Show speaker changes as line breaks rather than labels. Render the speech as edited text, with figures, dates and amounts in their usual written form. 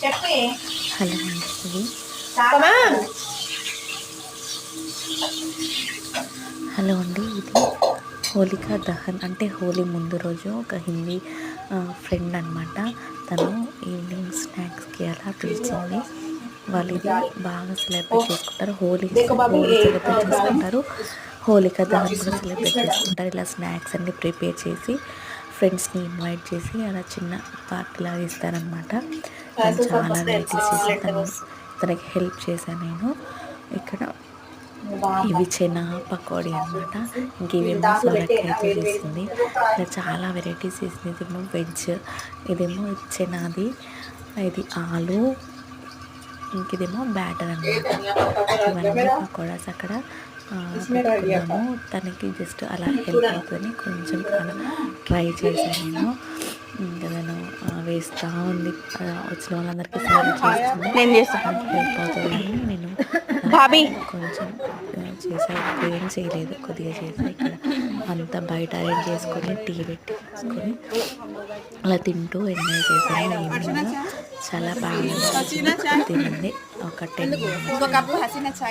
Hello అండి, ఇది hello అండి, ఇది హోలికా దహన్ అంటే హోలీ ముందు రోజు ఒక హిందీ ఫ్రెండ్ అనమాట. తను ఈవినింగ్ స్నాక్స్కి అలా పిలిచింది. వాళ్ళు ఇది బాగా సెలబ్రేట్ చేసుకుంటారు. హోలీ సెలబ్రేట్ చేసుకుంటారు, హోలికా దహన్ కూడా సెలబ్రేట్ చేసుకుంటారు. ఇలా స్నాక్స్ అన్ని ప్రిపేర్ చేసి ఫ్రెండ్స్ని ఇన్వైట్ చేసి అలా చిన్న పార్టీ లాగా ఇస్తారనమాట. తను చాలా వెరైటీస్ చేసి తనకి హెల్ప్ చేశాను నేను. ఇక్కడ ఇవి చెనా పకోడీ అనమాట. ఇంకేమేమో సొరకాయతో చేసింది. ఇలా చాలా వెరైటీస్ చేసింది. ఇదేమో వెజ్, ఇదేమో చెనాది, ఇది ఆలు, ఇంకేదేమో బ్యాటర్ అనమాట. ఇవన్నీ పకోడాస్ అక్కడ పెట్టుకున్నాము. తనకి జస్ట్ అలా హెల్ప్ అవుతుందని కొంచెం అలా ట్రై చేశాను నేను. ఇంకా నేను వేస్తూ ఉంది, వచ్చిన వాళ్ళందరికీ సర్వ్ చేస్తుంది.
నేను చేస్తాను.
హెల్ప్ అవుతుందని నేను కొంచెం చేసా. ఎక్కువ ఏం చేయలేదు, కొద్దిగా చేసా. ఇక్కడ అంతా బయట అరేంజ్ చేసుకొని టీ పెట్టేసుకొని అలా తింటూ ఎంజాయ్ చేశాను. ఈవినింగ్ చాలా బాగా తినింది. ఒక 10 minutes